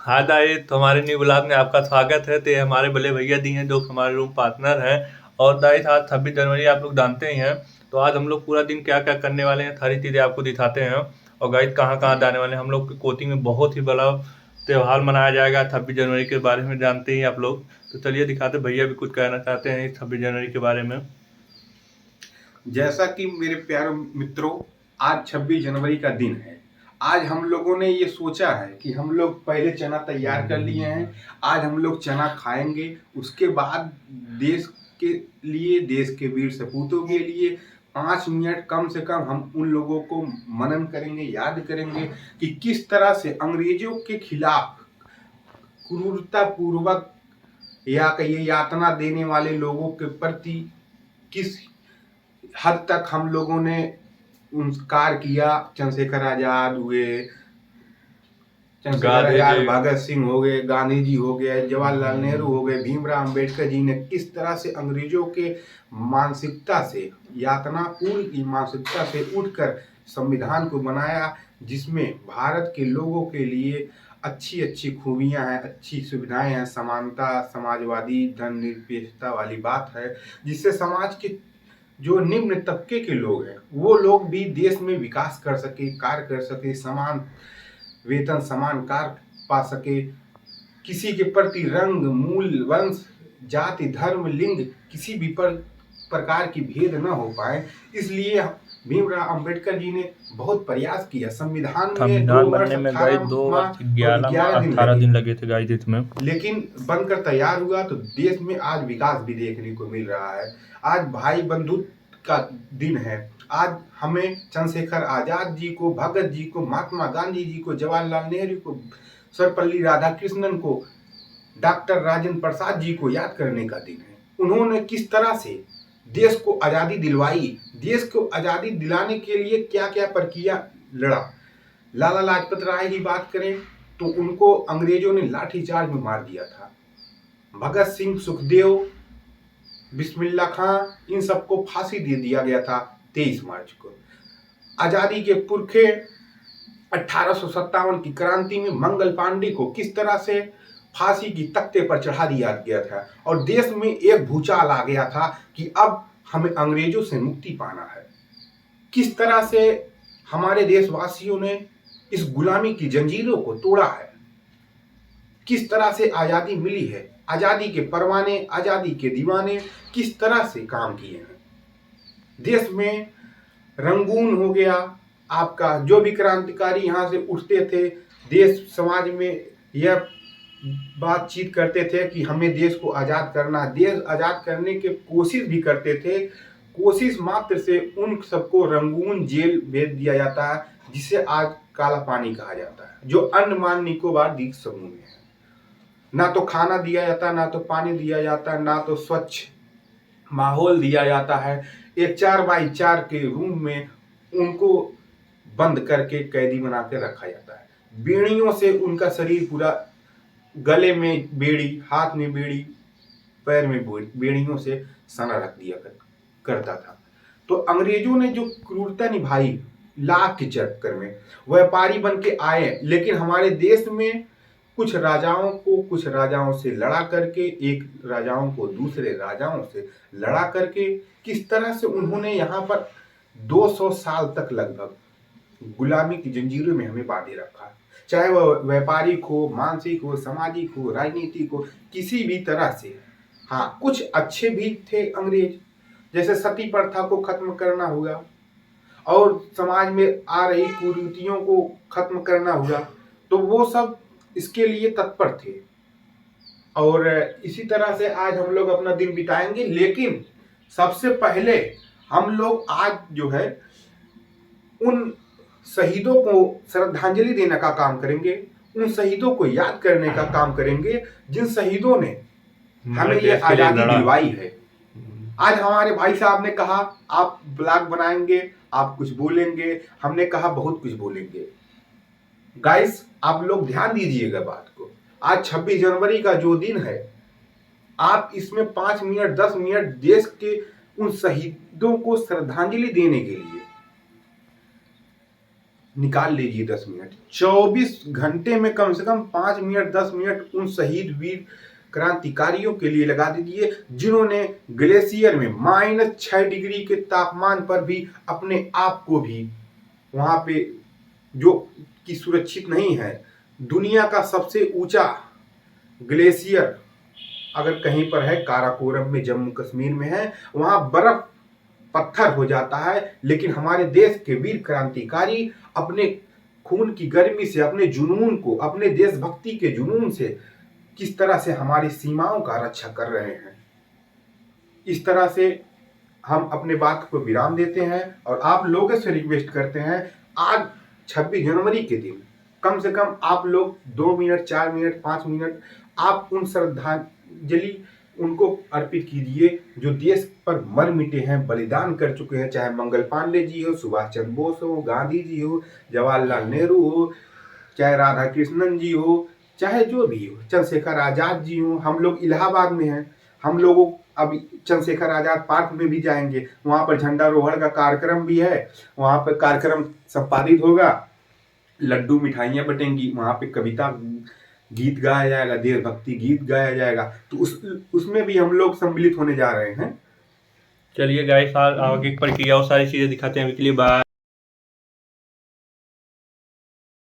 हाँ दाई, तो हमारे न्यू ब्लॉग में आपका स्वागत है। तो ये हमारे बड़े भैया दी हैं जो हमारे रूम पार्टनर हैं। और दाई आज 26 जनवरी आप लोग जानते ही हैं। तो आज हम लोग पूरा दिन क्या क्या करने वाले हैं सारी चीज़ें आपको दिखाते हैं। और गाइस कहाँ कहाँ जाने वाले हैं। हम लोग की कोचिंग में बहुत ही बड़ा त्यौहार मनाया जाएगा 26 जनवरी के बारे में जानते ही आप लोग। तो चलिए दिखाते, भैया भी कुछ कहना चाहते हैं इस 26 जनवरी के बारे में। जैसा कि मेरे प्यारे मित्रों, आज 26 जनवरी का दिन है। आज हम लोगों ने ये सोचा है कि हम लोग पहले चना तैयार कर लिए हैं। आज हम लोग चना खाएंगे, उसके बाद देश के लिए, देश के वीर सपूतों के लिए 5 मिनट कम से कम हम उन लोगों को मनन करेंगे, याद करेंगे कि किस तरह से अंग्रेजों के खिलाफ क्रूरता पूर्वक या कहिए यातना देने वाले लोगों के प्रति किस हद तक हम लोगों ने कार्य किया। चंद्रशेखर आजाद हुए, चंद्रशेखर गांधी आजाद, जी। भगत सिंह हो गए, गांधी जी हो गए, जवाहरलाल नेहरू हो गए, भीमराव अंबेडकर जी ने किस तरह से अंग्रेजों के मानसिकता से, यातनापूर्ण की मानसिकता से उठकर संविधान को बनाया, जिसमें भारत के लोगों के लिए अच्छी अच्छी खूबियां हैं, अच्छी सुविधाएं हैं, समानता, समाजवादी, धर्मनिरपेक्षता वाली बात है, जिससे समाज के जो निम्न तबके के लोग हैं वो लोग भी देश में विकास कर सके, कार्य कर सके, समान वेतन, समान कार्य पा सके, किसी के प्रति रंग, मूल, वंश, जाति, धर्म, लिंग किसी भी प्रकार की भेद न हो पाए। इसलिए भीमराव अंबेडकर जी ने बहुत प्रयास किया। संविधान में 2 संविधान वर्ष बनने में गाइस 2 18 वर्ष माह और 11 दिन 18 लगे, दिन लगे थे गाइस इसमें। लेकिन बनकर तैयार हुआ तो देश में आज विकास भी देखने को मिल रहा है। आज भाई बंधुत्व का दिन है। आज हमें चंद्रशेखर आजाद जी को, भगत जी को, महात्मा गांधी जी को, जवाहरलाल नेहरू को, सर्वपल्ली राधाकृष्णन को, डॉक्टर राजेंद्र प्रसाद जी को याद करने का दिन है। उन्होंने किस तरह से देश को आज़ादी दिलवाई, देश को आज़ादी दिलाने के लिए क्या क्या प्रक्रिया लड़ा। लाला लाजपत राय की बात करें तो उनको अंग्रेजों ने लाठीचार्ज में मार दिया था। भगत सिंह, सुखदेव, बिस्मिल्लाह खां, इन सबको फांसी दे दिया गया था 23 मार्च को। आजादी के पुरखे 1857 की क्रांति में मंगल पांडे को किस तरह से फांसी की तख्ते पर चढ़ा दिया गया था और देश में एक भूचाल आ गया था कि अब हमें अंग्रेजों से मुक्ति पाना है। किस तरह से हमारे देशवासियों ने इस गुलामी की जंजीरों को तोड़ा है, किस तरह से आजादी मिली है, आजादी के परवाने, आजादी के दीवाने किस तरह से काम किए हैं। देश में रंगून हो गया, आपका जो भी क्रांतिकारी यहाँ से उठते थे, देश समाज में यह बातचीत करते थे कि हमें देश को आज़ाद करना, देश आज़ाद करने की कोशिश भी करते थे। कोशिश मात्र से उन सबको रंगून जेल भेज दिया जाता है, जिसे आज काला पानी कहा जाता है, जो अंडमान निकोबार द्वीप समूह में है। ना तो खाना दिया जाता, ना तो पानी दिया जाता, ना तो स्वच्छ माहौल दिया जाता है। एक 4x4 के रूम में उनको बंद करके कैदी बना के रखा जाता है। बेड़ियों से उनका शरीर पूरा, गले में बेड़ी, हाथ में बेड़ी, पैर में बेड़ियों से सना रख दिया करता था। तो अंग्रेजों ने जो क्रूरता निभाई, लाख के चक्कर में व्यापारी बन के आए, लेकिन हमारे देश में कुछ राजाओं से लड़ा करके, एक राजाओं को दूसरे राजाओं से लड़ा करके किस तरह से उन्होंने यहाँ पर 200 साल तक लगभग गुलामी की जंजीरों में हमें बांधे रखा। चाहे वह व्यापारिक हो, मानसिक हो, सामाजिक हो, राजनीतिक हो, किसी भी तरह से। हाँ, कुछ अच्छे भी थे अंग्रेज, जैसे सती प्रथा को खत्म करना हुआ और समाज में आ रही कुरीतियों को खत्म करना हुआ, तो वो सब इसके लिए तत्पर थे। और इसी तरह से आज हम लोग अपना दिन बिताएंगे, लेकिन सबसे पहले हम लोग आज जो है उन शहीदों को श्रद्धांजलि देने का काम करेंगे, उन शहीदों को याद करने का काम करेंगे जिन शहीदों ने हमें ये आजादी दिलवाई है। आज हमारे भाई साहब ने कहा आप ब्लॉग बनाएंगे, आप कुछ बोलेंगे, हमने कहा बहुत कुछ बोलेंगे। गाइस, आप लोग ध्यान दीजिएगा बात को। आज 26 जनवरी का जो दिन है, आप इसमें 5 मिनट 10 मिनट देश के उन शहीदों को श्रद्धांजलि देने के लिए निकाल लीजिए 10 मिनट, 24 घंटे में कम से कम 5 मिनट 10 मिनट उन शहीद वीर क्रांतिकारियों के लिए लगा दीजिए जिन्होंने ग्लेशियर में -6 डिग्री के तापमान पर भी अपने आप को भी वहां पे जो कि सुरक्षित नहीं है। दुनिया का सबसे ऊंचा ग्लेशियर अगर कहीं पर है काराकोरम में, जम्मू कश्मीर में है, वहां बर्फ पत्थर हो जाता है, लेकिन हमारे देश के वीर क्रांतिकारी अपने खून की गर्मी से, अपने जुनून को, अपने देशभक्ति के जुनून से किस तरह से हमारी सीमाओं का रक्षा कर रहे हैं। इस तरह से हम अपने बात को विराम देते हैं और आप लोगों से रिक्वेस्ट करते हैं, आज 26 जनवरी के दिन कम से कम आप लोग 2 मिनट 4 मिनट 5 मिनट आप उन श्रद्धांजलि उनको अर्पित कीजिए जो देश पर मर मिटे हैं, बलिदान कर चुके हैं, चाहे मंगल पांडे जी हो, सुभाष चंद्र बोस हो, गांधी जी हो, जवाहरलाल नेहरू हो, चाहे राधा कृष्णन जी हो, चाहे जो भी हो, चंद्रशेखर आजाद जी हो। हम लोग इलाहाबाद में हैं, हम लोगों अब चंद्रशेखर आजाद पार्क में भी जाएंगे, वहां पर झंडारोहण का कार्यक्रम भी है, वहां पर कार्यक्रम संपादित होगा, लड्डू मिठाइयाँ बटेंगी, वहां पे कविता गीत गाया जाएगा, देशभक्ति गीत गाया जाएगा, तो उसमें भी हम लोग सम्मिलित होने जा रहे हैं। चलिए गाइस, आगे प्रक्रिया और सारी चीजें दिखाते हैं। अभी के लिए बाय।